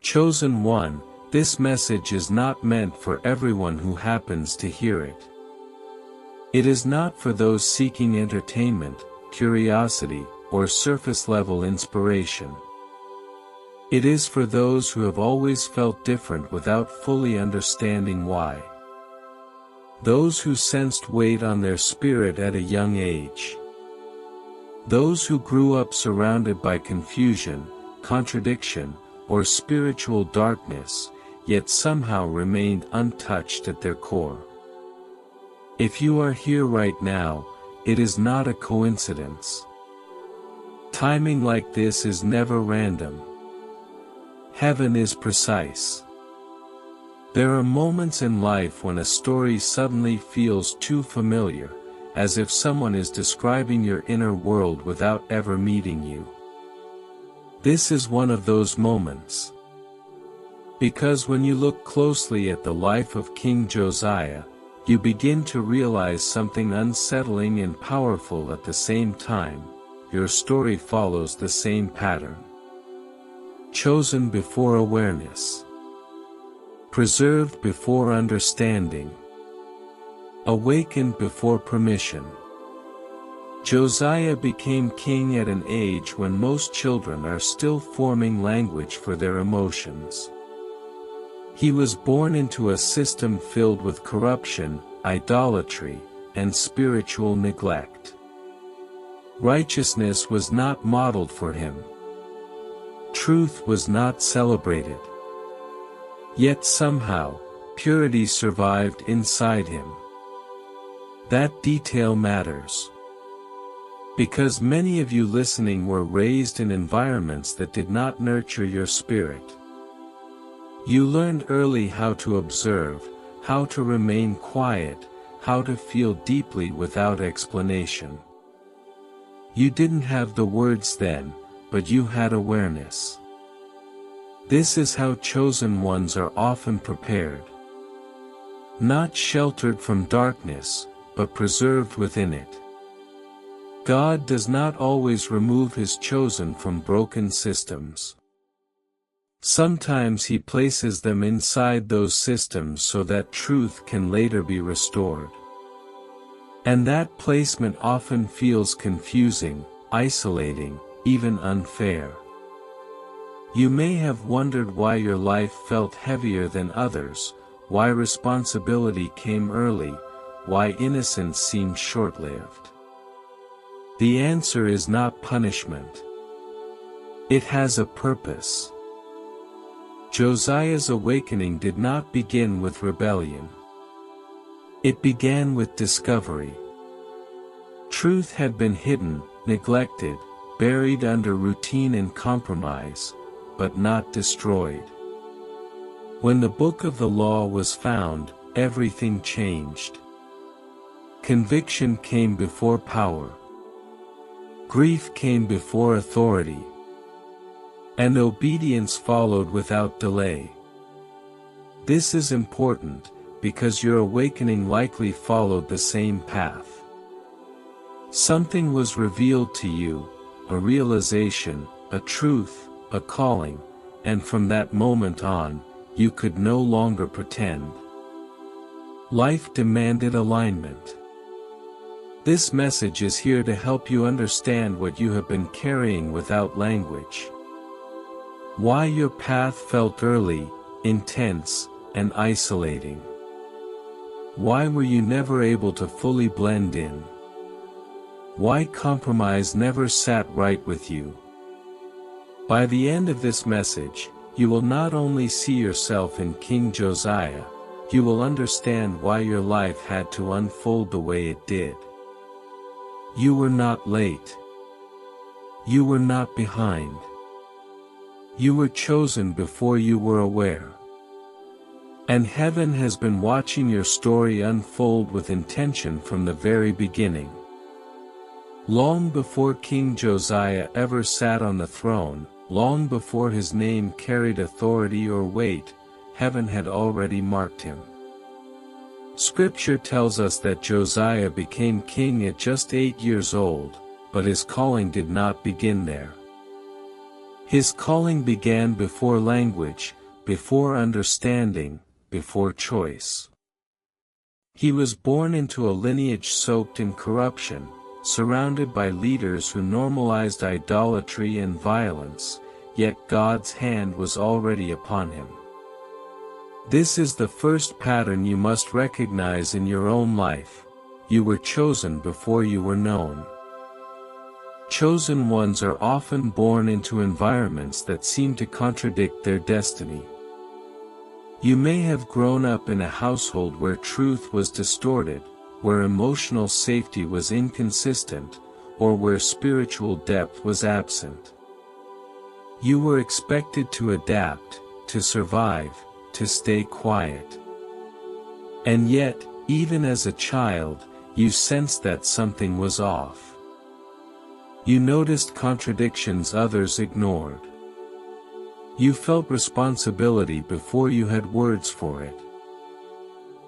Chosen one, this message is not meant for everyone who happens to hear it. It is not for those seeking entertainment, curiosity, or surface-level inspiration. It is for those who have always felt different without fully understanding why. Those who sensed weight on their spirit at a young age. Those who grew up surrounded by confusion, contradiction, or spiritual darkness, yet somehow remained untouched at their core. If you are here right now, it is not a coincidence. Timing like this is never random. Heaven is precise. There are moments in life when a story suddenly feels too familiar, as if someone is describing your inner world without ever meeting you. This is one of those moments. Because when you look closely at the life of King Josiah, you begin to realize something unsettling and powerful at the same time. Your story follows the same pattern. Chosen before awareness. Preserved before understanding. Awakened before permission. Josiah became king at an age when most children are still forming language for their emotions. He was born into a system filled with corruption, idolatry, and spiritual neglect. Righteousness was not modeled for him. Truth was not celebrated. Yet somehow, purity survived inside him. That detail matters. Because many of you listening were raised in environments that did not nurture your spirit. You learned early how to observe, how to remain quiet, how to feel deeply without explanation. You didn't have the words then, but you had awareness. This is how chosen ones are often prepared. Not sheltered from darkness, but preserved within it. God does not always remove his chosen from broken systems. Sometimes he places them inside those systems so that truth can later be restored. And that placement often feels confusing, isolating, even unfair. You may have wondered why your life felt heavier than others, why responsibility came early, why innocence seemed short-lived. The answer is not punishment. It has a purpose. Josiah's awakening did not begin with rebellion. It began with discovery. Truth had been hidden, neglected, buried under routine and compromise, but not destroyed. When the book of the law was found, everything changed. Conviction came before power. Grief came before authority. And obedience followed without delay. This is important, because your awakening likely followed the same path. Something was revealed to you, a realization, a truth, a calling, and from that moment on, you could no longer pretend. Life demanded alignment. This message is here to help you understand what you have been carrying without language. Why your path felt early, intense, and isolating. Why were you never able to fully blend in? Why compromise never sat right with you? By the end of this message, you will not only see yourself in King Josiah, you will understand why your life had to unfold the way it did. You were not late. You were not behind. You were chosen before you were aware. And heaven has been watching your story unfold with intention from the very beginning. Long before King Josiah ever sat on the throne, long before his name carried authority or weight, heaven had already marked him. Scripture tells us that Josiah became king at just 8 years old, but his calling did not begin there. His calling began before language, before understanding, before choice. He was born into a lineage soaked in corruption, surrounded by leaders who normalized idolatry and violence, yet God's hand was already upon him. This is the first pattern you must recognize in your own life. You were chosen before you were known. Chosen ones are often born into environments that seem to contradict their destiny. You may have grown up in a household where truth was distorted, where emotional safety was inconsistent, or where spiritual depth was absent. You were expected to adapt, to survive, to stay quiet. And yet, even as a child, you sensed that something was off. You noticed contradictions others ignored. You felt responsibility before you had words for it.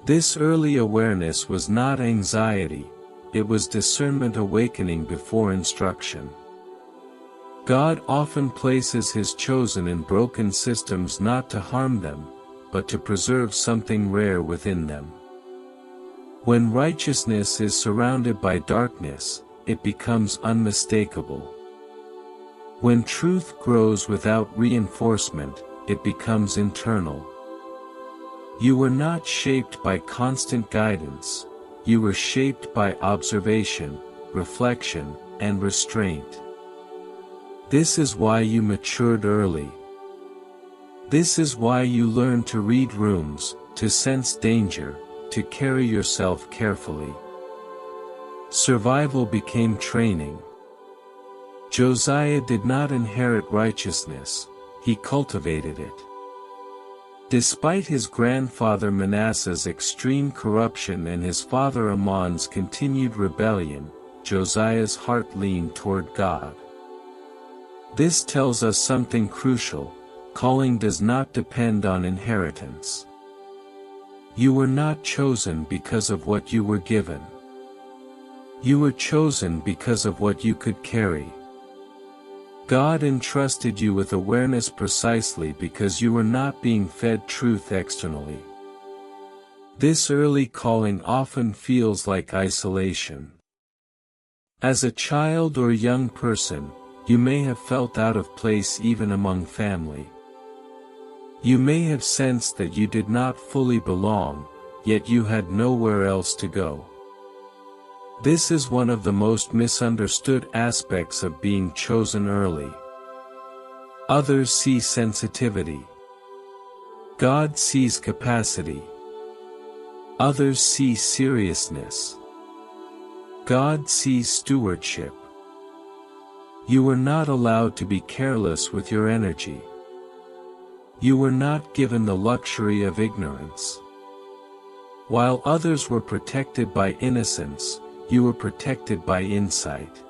This early awareness was not anxiety, it was discernment awakening before instruction. God often places His chosen in broken systems not to harm them, but to preserve something rare within them. When righteousness is surrounded by darkness, it becomes unmistakable. When truth grows without reinforcement, it becomes internal. You were not shaped by constant guidance, you were shaped by observation, reflection, and restraint. This is why you matured early. This is why you learned to read rooms, to sense danger, to carry yourself carefully. Survival became training. Josiah did not inherit righteousness, he cultivated it. Despite his grandfather Manasseh's extreme corruption and his father Amon's continued rebellion, Josiah's heart leaned toward God. This tells us something crucial: calling does not depend on inheritance. You were not chosen because of what you were given. You were chosen because of what you could carry. God entrusted you with awareness precisely because you were not being fed truth externally. This early calling often feels like isolation. As a child or young person, you may have felt out of place even among family. You may have sensed that you did not fully belong, yet you had nowhere else to go. This is one of the most misunderstood aspects of being chosen early. Others see sensitivity. God sees capacity. Others see seriousness. God sees stewardship. You were not allowed to be careless with your energy. You were not given the luxury of ignorance. While others were protected by innocence, you were protected by insight.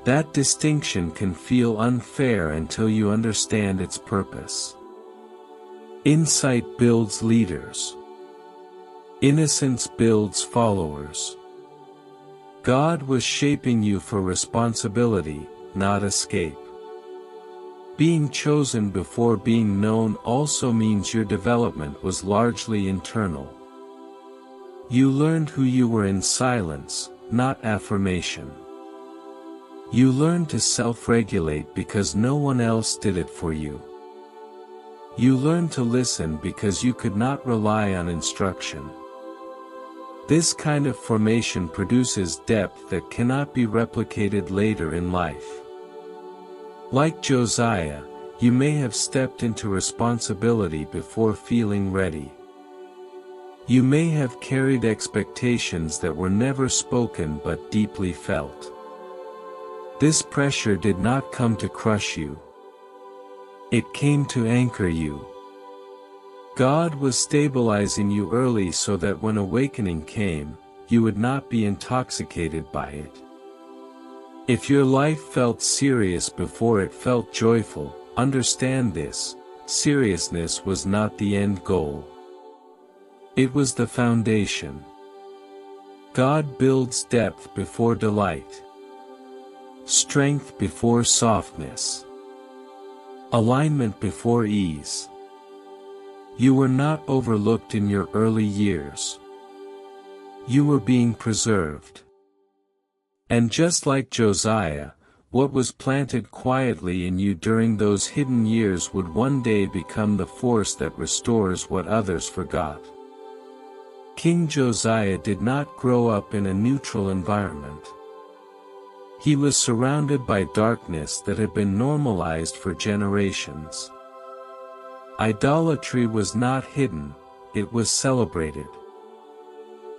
That distinction can feel unfair until you understand its purpose. Insight builds leaders. Innocence builds followers. God was shaping you for responsibility, not escape. Being chosen before being known also means your development was largely internal. You learned who you were in silence, not affirmation. You learned to self-regulate because no one else did it for you. You learned to listen because you could not rely on instruction. This kind of formation produces depth that cannot be replicated later in life. Like Josiah, you may have stepped into responsibility before feeling ready. You may have carried expectations that were never spoken but deeply felt. This pressure did not come to crush you. It came to anchor you. God was stabilizing you early so that when awakening came, you would not be intoxicated by it. If your life felt serious before it felt joyful, understand this: seriousness was not the end goal. It was the foundation. God builds depth before delight. Strength before softness. Alignment before ease. You were not overlooked in your early years. You were being preserved. And just like Josiah, what was planted quietly in you during those hidden years would one day become the force that restores what others forgot. King Josiah did not grow up in a neutral environment. He was surrounded by darkness that had been normalized for generations. Idolatry was not hidden, it was celebrated.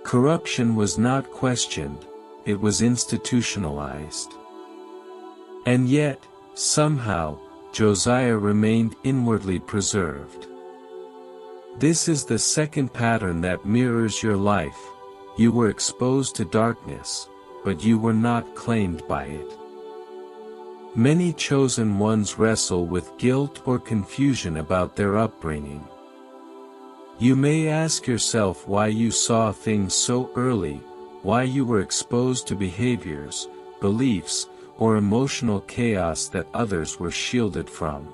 Corruption was not questioned, it was institutionalized. And yet, somehow, Josiah remained inwardly preserved. This is the second pattern that mirrors your life. You were exposed to darkness, but you were not claimed by it. Many chosen ones wrestle with guilt or confusion about their upbringing. You may ask yourself why you saw things so early, why you were exposed to behaviors, beliefs, or emotional chaos that others were shielded from.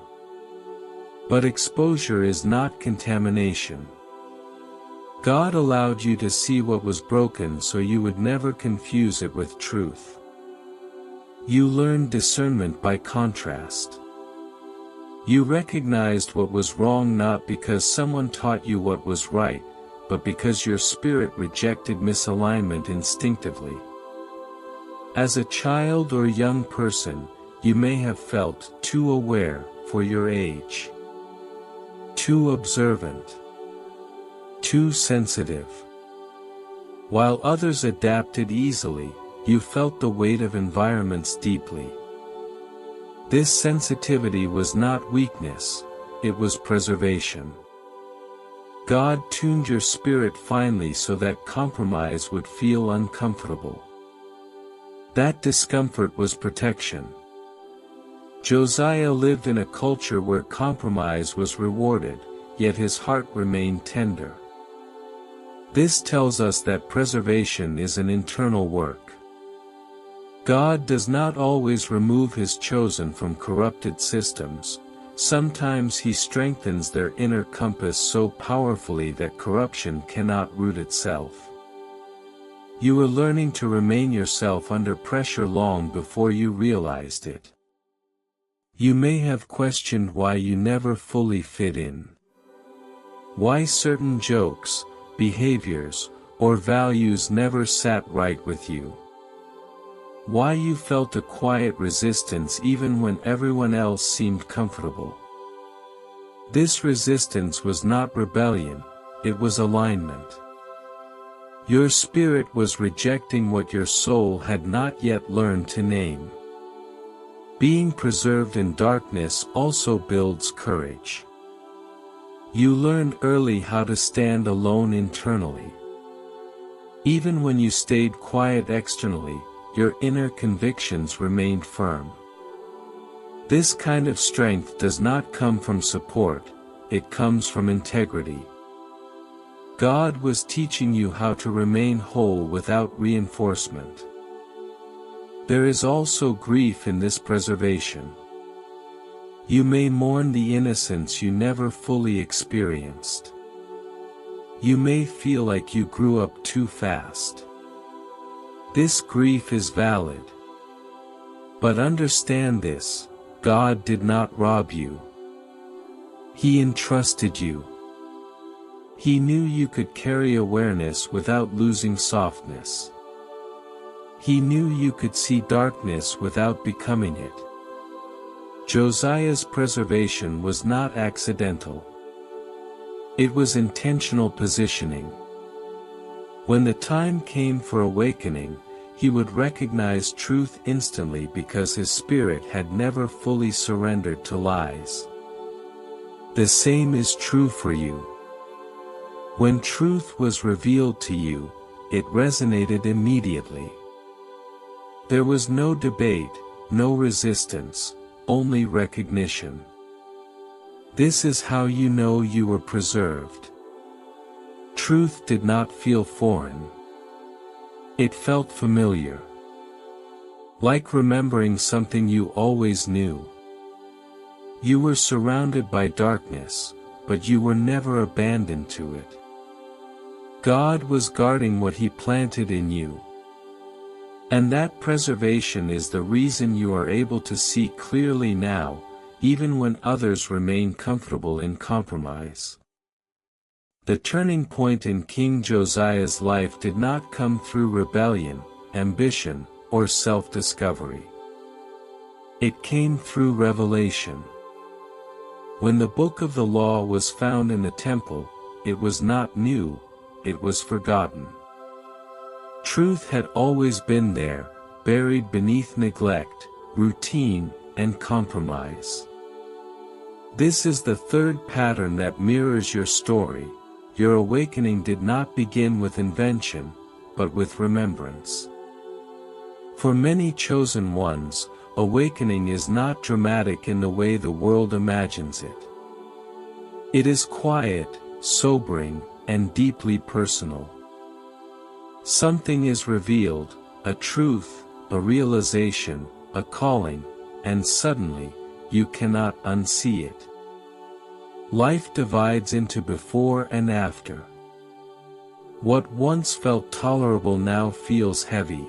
But exposure is not contamination. God allowed you to see what was broken so you would never confuse it with truth. You learned discernment by contrast. You recognized what was wrong not because someone taught you what was right, but because your spirit rejected misalignment instinctively. As a child or young person, you may have felt too aware for your age, too observant, too sensitive. While others adapted easily, you felt the weight of environments deeply. This sensitivity was not weakness, it was preservation. God tuned your spirit finely so that compromise would feel uncomfortable. That discomfort was protection. Josiah lived in a culture where compromise was rewarded, yet his heart remained tender. This tells us that preservation is an internal work. God does not always remove his chosen from corrupted systems. Sometimes he strengthens their inner compass so powerfully that corruption cannot root itself. You were learning to remain yourself under pressure long before you realized it. You may have questioned why you never fully fit in. Why certain jokes, behaviors, or values never sat right with you. Why you felt a quiet resistance even when everyone else seemed comfortable. This resistance was not rebellion, it was alignment. Your spirit was rejecting what your soul had not yet learned to name. Being preserved in darkness also builds courage. You learned early how to stand alone internally. Even when you stayed quiet externally, your inner convictions remained firm. This kind of strength does not come from support, it comes from integrity. God was teaching you how to remain whole without reinforcement. There is also grief in this preservation. You may mourn the innocence you never fully experienced. You may feel like you grew up too fast. This grief is valid. But understand this, God did not rob you. He entrusted you. He knew you could carry awareness without losing softness. He knew you could see darkness without becoming it. Josiah's preservation was not accidental. It was intentional positioning. When the time came for awakening, he would recognize truth instantly because his spirit had never fully surrendered to lies. The same is true for you. When truth was revealed to you, it resonated immediately. There was no debate, no resistance, only recognition. This is how you know you were preserved. Truth did not feel foreign. It felt familiar. Like remembering something you always knew. You were surrounded by darkness, but you were never abandoned to it. God was guarding what He planted in you. And that preservation is the reason you are able to see clearly now, even when others remain comfortable in compromise. The turning point in King Josiah's life did not come through rebellion, ambition, or self-discovery. It came through revelation. When the book of the law was found in the temple, it was not new, it was forgotten. Truth had always been there, buried beneath neglect, routine, and compromise. This is the third pattern that mirrors your story. Your awakening did not begin with invention, but with remembrance. For many chosen ones, awakening is not dramatic in the way the world imagines it. It is quiet, sobering, and deeply personal. Something is revealed, a truth, a realization, a calling, and suddenly, you cannot unsee it. Life divides into before and after. What once felt tolerable now feels heavy.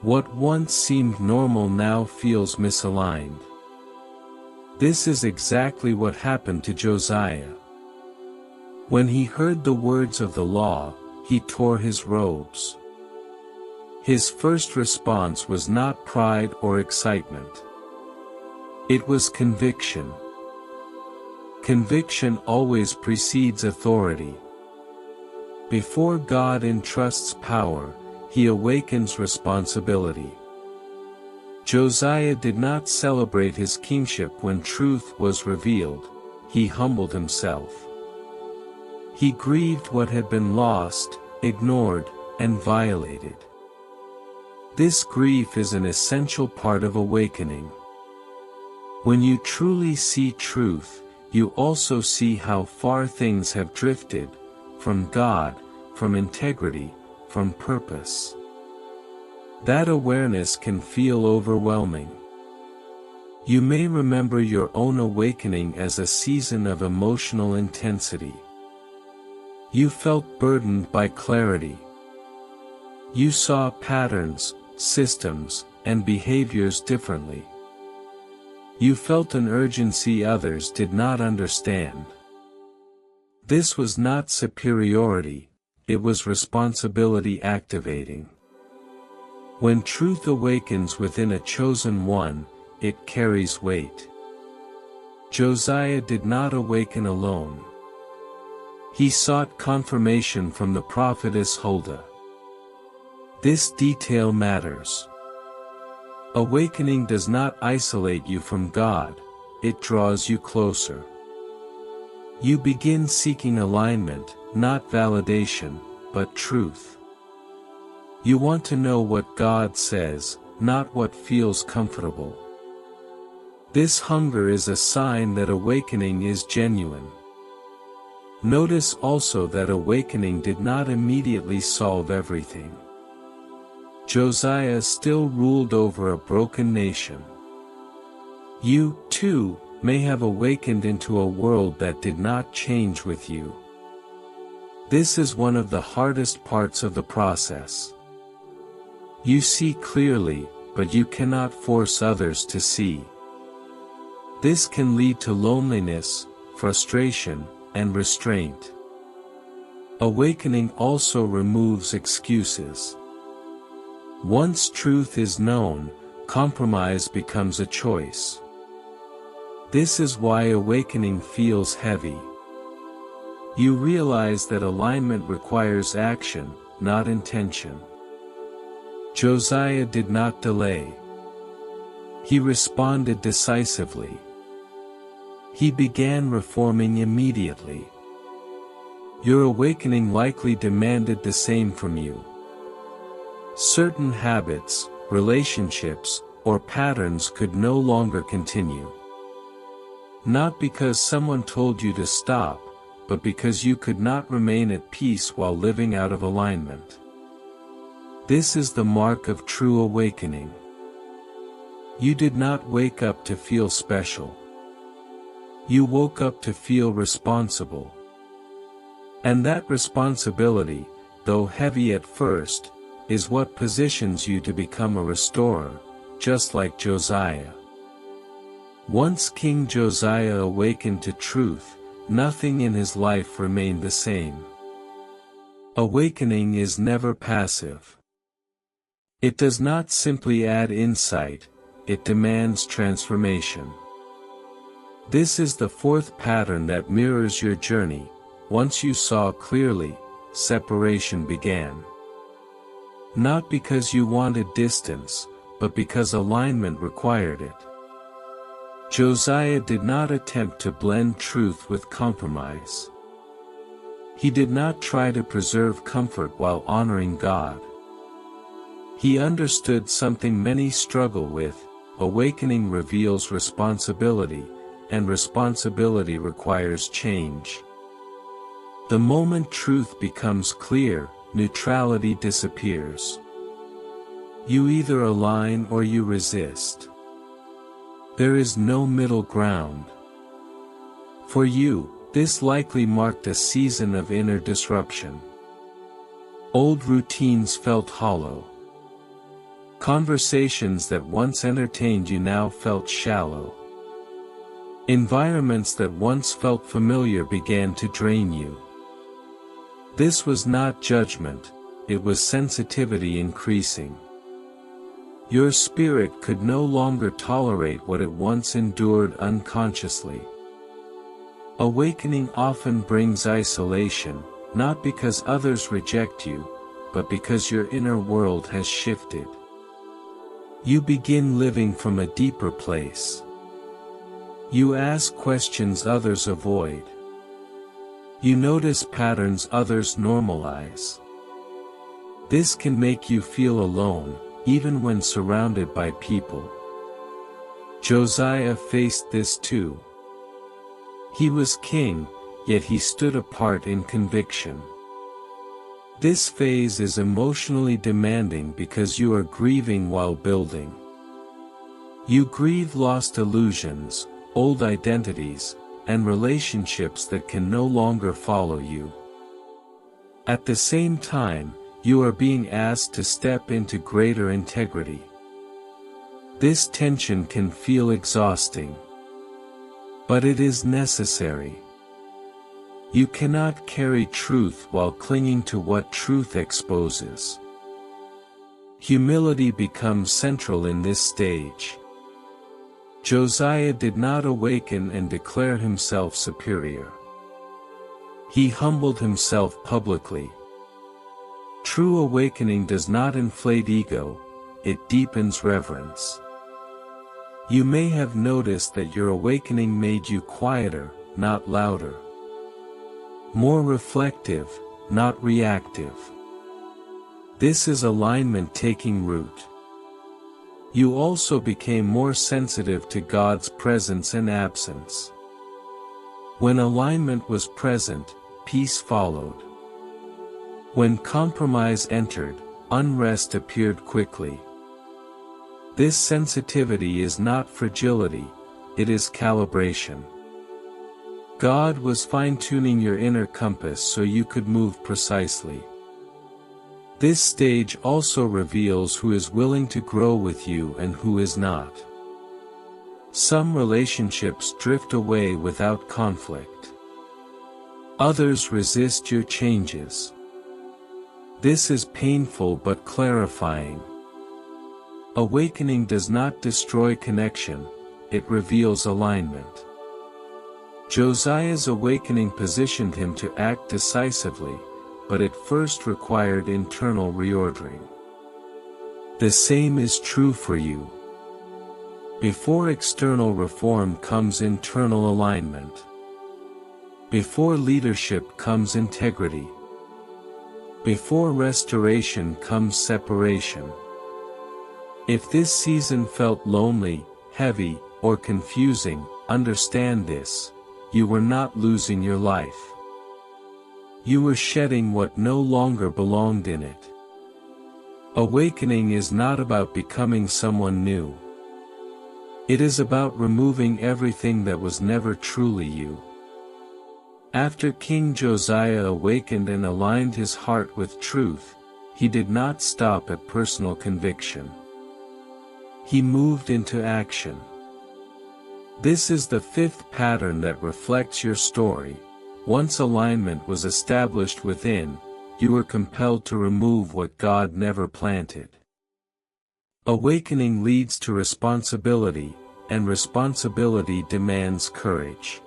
What once seemed normal now feels misaligned. This is exactly what happened to Josiah. When he heard the words of the law, he tore his robes. His first response was not pride or excitement. It was conviction. Conviction always precedes authority. Before God entrusts power, He awakens responsibility. Josiah did not celebrate his kingship when truth was revealed, he humbled himself. He grieved what had been lost, ignored, and violated. This grief is an essential part of awakening. When you truly see truth, you also see how far things have drifted, from God, from integrity, from purpose. That awareness can feel overwhelming. You may remember your own awakening as a season of emotional intensity. You felt burdened by clarity. You saw patterns, systems, and behaviors differently. You felt an urgency others did not understand. This was not superiority, it was responsibility activating. When truth awakens within a chosen one, it carries weight. Josiah did not awaken alone. He sought confirmation from the prophetess Huldah. This detail matters. Awakening does not isolate you from God, it draws you closer. You begin seeking alignment, not validation, but truth. You want to know what God says, not what feels comfortable. This hunger is a sign that awakening is genuine. Notice also that awakening did not immediately solve everything. Josiah still ruled over a broken nation. You, too, may have awakened into a world that did not change with you. This is one of the hardest parts of the process. You see clearly, but you cannot force others to see. This can lead to loneliness, frustration, and restraint. Awakening also removes excuses. Once truth is known, compromise becomes a choice. This is why awakening feels heavy. You realize that alignment requires action, not intention. Josiah did not delay. He responded decisively. He began reforming immediately. Your awakening likely demanded the same from you. Certain habits, relationships, or patterns could no longer continue. Not because someone told you to stop, but because you could not remain at peace while living out of alignment. This is the mark of true awakening. You did not wake up to feel special. You woke up to feel responsible. And that responsibility, though heavy at first, is what positions you to become a restorer, just like Josiah. Once King Josiah awakened to truth, nothing in his life remained the same. Awakening is never passive. It does not simply add insight, it demands transformation. This is the fourth pattern that mirrors your journey. Once you saw clearly, separation began. Not because you wanted distance, but because alignment required it. Josiah did not attempt to blend truth with compromise. He did not try to preserve comfort while honoring God. He understood something many struggle with: awakening reveals responsibility, and responsibility requires change. The moment truth becomes clear, neutrality disappears. You either align or you resist. There is no middle ground. For you, this likely marked a season of inner disruption. Old routines felt hollow. Conversations that once entertained you now felt shallow. Environments that once felt familiar began to drain you. This was not judgment, it was sensitivity increasing. Your spirit could no longer tolerate what it once endured unconsciously. Awakening often brings isolation, not because others reject you, but because your inner world has shifted. You begin living from a deeper place. You ask questions others avoid. You notice patterns others normalize. This can make you feel alone, even when surrounded by people. Josiah faced this too. He was king, yet he stood apart in conviction. This phase is emotionally demanding because you are grieving while building. You grieve lost illusions, old identities, and relationships that can no longer follow you. At the same time, you are being asked to step into greater integrity. This tension can feel exhausting. But it is necessary. You cannot carry truth while clinging to what truth exposes. Humility becomes central in this stage. Josiah did not awaken and declare himself superior. He humbled himself publicly. True awakening does not inflate ego, it deepens reverence. You may have noticed that your awakening made you quieter, not louder. More reflective, not reactive. This is alignment taking root. You also became more sensitive to God's presence and absence. When alignment was present, peace followed. When compromise entered, unrest appeared quickly. This sensitivity is not fragility, it is calibration. God was fine-tuning your inner compass so you could move precisely. This stage also reveals who is willing to grow with you and who is not. Some relationships drift away without conflict. Others resist your changes. This is painful but clarifying. Awakening does not destroy connection, it reveals alignment. Josiah's awakening positioned him to act decisively, but it first required internal reordering. The same is true for you. Before external reform comes internal alignment. Before leadership comes integrity. Before restoration comes separation. If this season felt lonely, heavy, or confusing, understand this: you were not losing your life. You were shedding what no longer belonged in it. Awakening is not about becoming someone new. It is about removing everything that was never truly you. After King Josiah awakened and aligned his heart with truth, he did not stop at personal conviction. He moved into action. This is the fifth pattern that reflects your story. Once alignment was established within, you were compelled to remove what God never planted. Awakening leads to responsibility, and responsibility demands courage.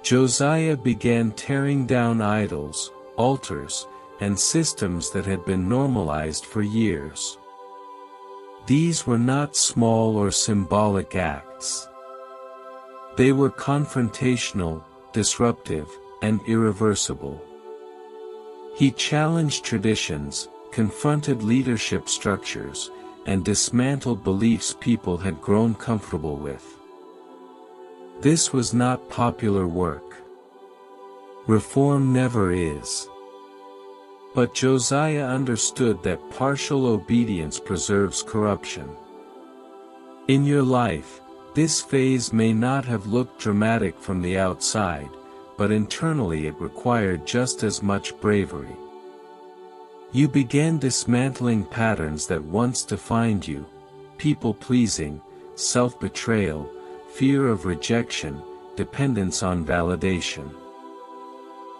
Josiah began tearing down idols, altars, and systems that had been normalized for years. These were not small or symbolic acts. They were confrontational, disruptive, and irreversible. He challenged traditions, confronted leadership structures, and dismantled beliefs people had grown comfortable with. This was not popular work. Reform never is. But Josiah understood that partial obedience preserves corruption. In your life, this phase may not have looked dramatic from the outside, but internally it required just as much bravery. You began dismantling patterns that once defined you: people-pleasing, self-betrayal, fear of rejection, dependence on validation.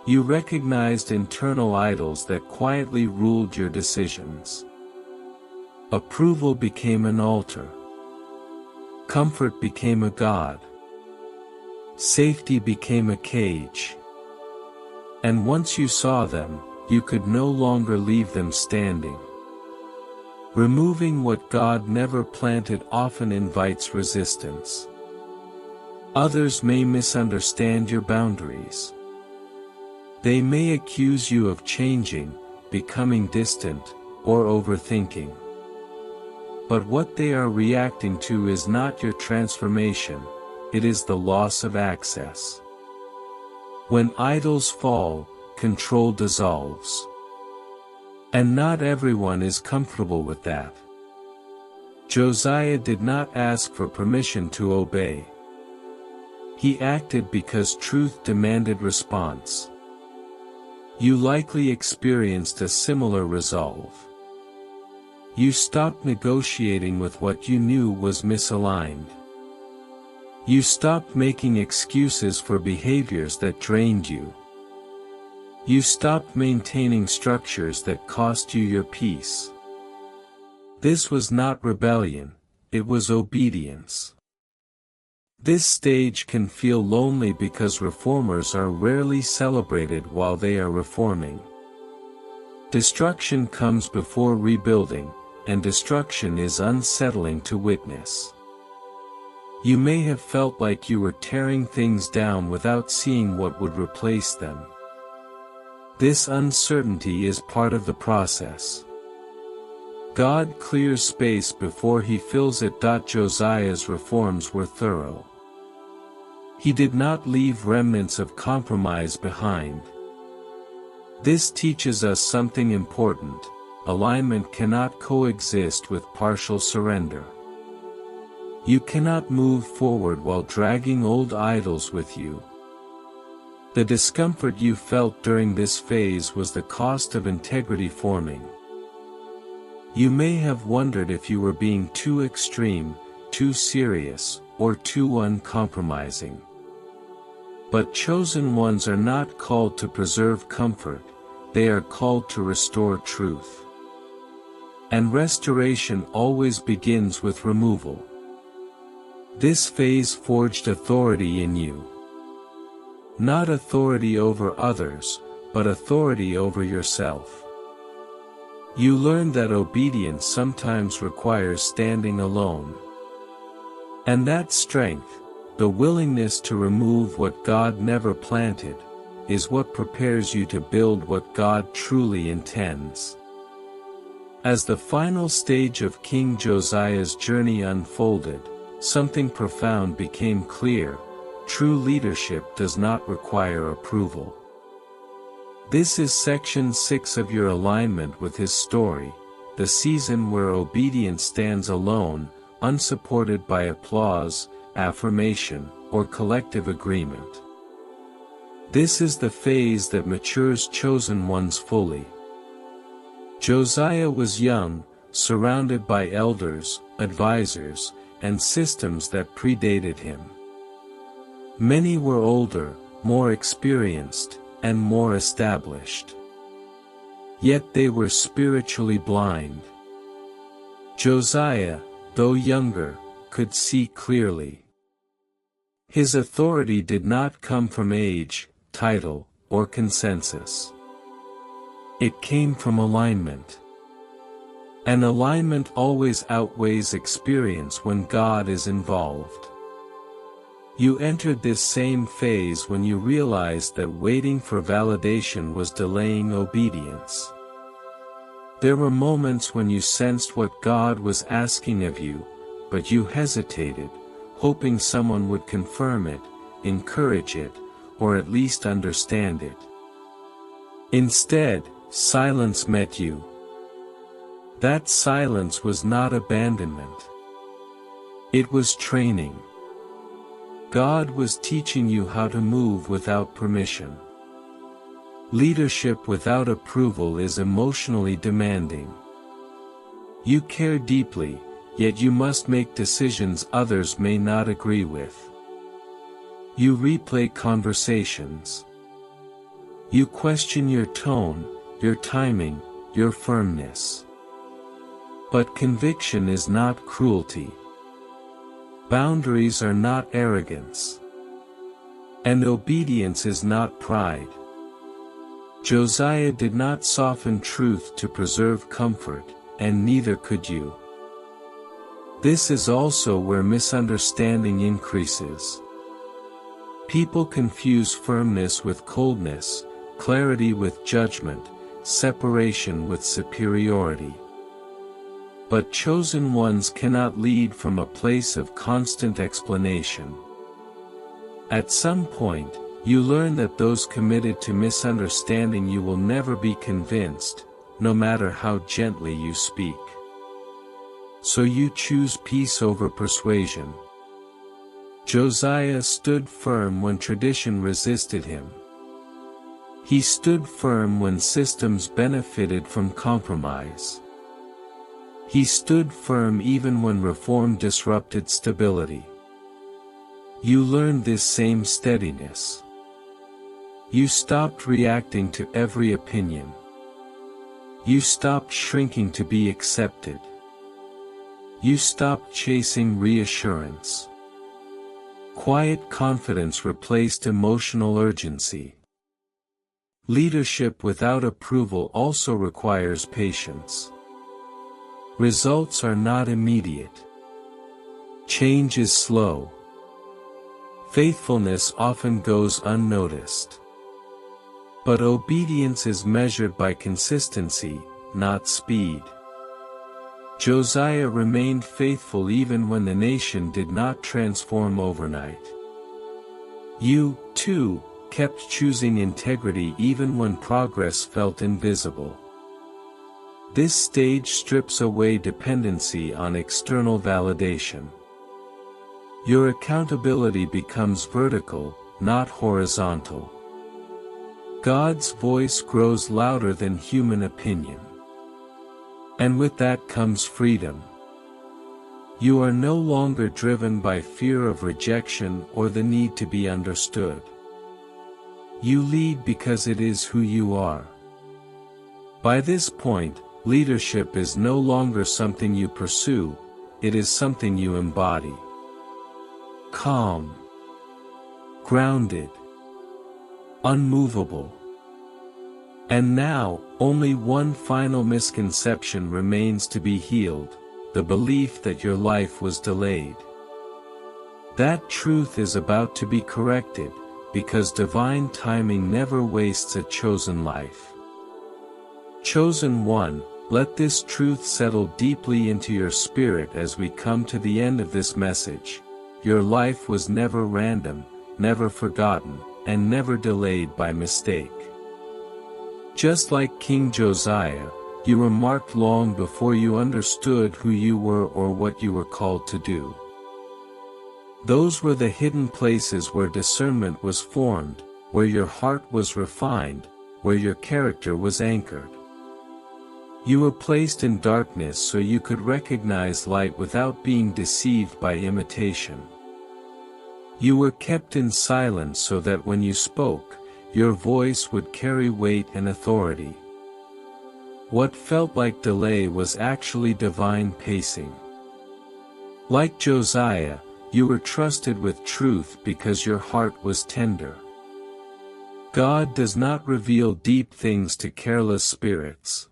You recognized internal idols that quietly ruled your decisions. Approval became an altar. Comfort became a god. Safety became a cage. And once you saw them, you could no longer leave them standing. Removing what God never planted often invites resistance. Others may misunderstand your boundaries. They may accuse you of changing, becoming distant, or overthinking. But what they are reacting to is not your transformation, it is the loss of access. When idols fall, control dissolves. And not everyone is comfortable with that. Josiah did not ask for permission to obey. He acted because truth demanded response. You likely experienced a similar resolve. You stopped negotiating with what you knew was misaligned. You stopped making excuses for behaviors that drained you. You stopped maintaining structures that cost you your peace. This was not rebellion, it was obedience. This stage can feel lonely because reformers are rarely celebrated while they are reforming. Destruction comes before rebuilding, and destruction is unsettling to witness. You may have felt like you were tearing things down without seeing what would replace them. This uncertainty is part of the process. God clears space before he fills it. Josiah's reforms were thorough. He did not leave remnants of compromise behind. This teaches us something important: alignment cannot coexist with partial surrender. You cannot move forward while dragging old idols with you. The discomfort you felt during this phase was the cost of integrity forming. You may have wondered if you were being too extreme, too serious, or too uncompromising. But chosen ones are not called to preserve comfort, they are called to restore truth. And restoration always begins with removal. This phase forged authority in you. Not authority over others, but authority over yourself. You learned that obedience sometimes requires standing alone. And that strength, the willingness to remove what God never planted, is what prepares you to build what God truly intends. As the final stage of King Josiah's journey unfolded, something profound became clear: true leadership does not require approval. This is section 6 of your alignment with his story, the season where obedience stands alone, unsupported by applause, affirmation, or collective agreement. This is the phase that matures chosen ones fully. Josiah was young, surrounded by elders, advisors, and systems that predated him. Many were older, more experienced, and more established. Yet they were spiritually blind. Josiah, though younger, could see clearly. His authority did not come from age, title, or consensus. It came from alignment. And alignment always outweighs experience when God is involved. You entered this same phase when you realized that waiting for validation was delaying obedience. There were moments when you sensed what God was asking of you, but you hesitated, hoping someone would confirm it, encourage it, or at least understand it. Instead, silence met you. That silence was not abandonment. It was training. God was teaching you how to move without permission. Leadership without approval is emotionally demanding. You care deeply, yet you must make decisions others may not agree with. You replay conversations. You question your tone, your timing, your firmness. But conviction is not cruelty. Boundaries are not arrogance. And obedience is not pride. Josiah did not soften truth to preserve comfort, and neither could you. This is also where misunderstanding increases. People confuse firmness with coldness, clarity with judgment, separation with superiority. But chosen ones cannot lead from a place of constant explanation. At some point, you learn that those committed to misunderstanding you will never be convinced, no matter how gently you speak. So you choose peace over persuasion. Josiah stood firm when tradition resisted him. He stood firm when systems benefited from compromise. He stood firm even when reform disrupted stability. You learned this same steadiness. You stopped reacting to every opinion. You stopped shrinking to be accepted. You stopped chasing reassurance. Quiet confidence replaced emotional urgency. Leadership without approval also requires patience. Results are not immediate. Change is slow. Faithfulness often goes unnoticed. But obedience is measured by consistency, not speed. Josiah remained faithful even when the nation did not transform overnight. You, too, kept choosing integrity even when progress felt invisible. This stage strips away dependency on external validation. Your accountability becomes vertical, not horizontal. God's voice grows louder than human opinion. And with that comes freedom. You are no longer driven by fear of rejection or the need to be understood. You lead because it is who you are. By this point, leadership is no longer something you pursue, it is something you embody. Calm. Grounded. Unmovable. And now, only one final misconception remains to be healed, the belief that your life was delayed. That truth is about to be corrected, because divine timing never wastes a chosen life. Chosen one, let this truth settle deeply into your spirit as we come to the end of this message. Your life was never random, never forgotten, and never delayed by mistake. Just like King Josiah, You were marked long before you understood who you were or what you were called to do. Those were the hidden places where discernment was formed, where your heart was refined, where your character was anchored. You were placed in darkness so you could recognize light without being deceived by imitation. You were kept in silence so that when you spoke, your voice would carry weight and authority. What felt like delay was actually divine pacing. Like Josiah, you were trusted with truth because your heart was tender. God does not reveal deep things to careless spirits.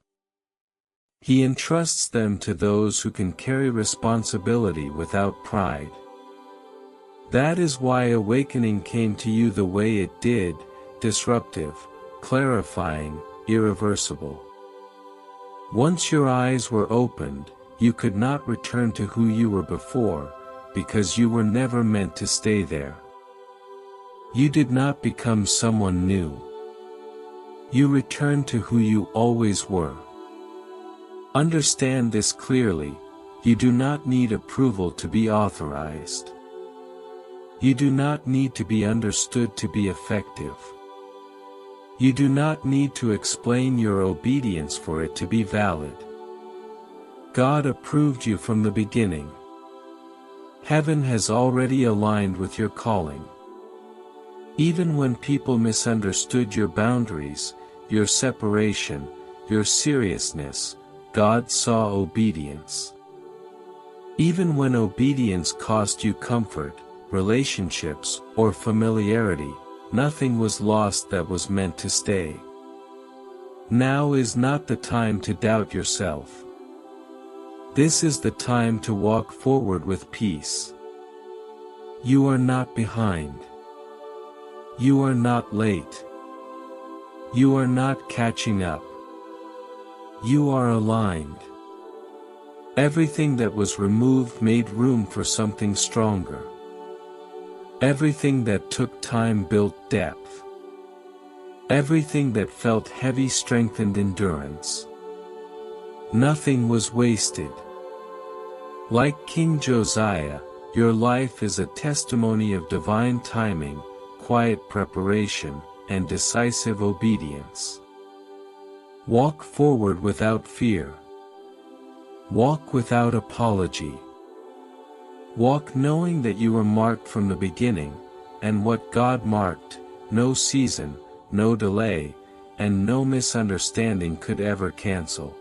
He entrusts them to those who can carry responsibility without pride. That is why awakening came to you the way it did, disruptive, clarifying, irreversible. Once your eyes were opened, you could not return to who you were before, because you were never meant to stay there. You did not become someone new. You returned to who you always were. Understand this clearly: you do not need approval to be authorized. You do not need to be understood to be effective. You do not need to explain your obedience for it to be valid. God approved you from the beginning. Heaven has already aligned with your calling. Even when people misunderstood your boundaries, your separation, your seriousness, God saw obedience. Even when obedience cost you comfort, relationships, or familiarity, nothing was lost that was meant to stay. Now is not the time to doubt yourself. This is the time to walk forward with peace. You are not behind. You are not late. You are not catching up. You are aligned. Everything that was removed made room for something stronger. Everything that took time built depth. Everything that felt heavy strengthened endurance. Nothing was wasted. Like King Josiah, your life is a testimony of divine timing, quiet preparation, and decisive obedience. Walk forward without fear. Walk without apology. Walk knowing that you were marked from the beginning, and what God marked, no season, no delay, and no misunderstanding could ever cancel.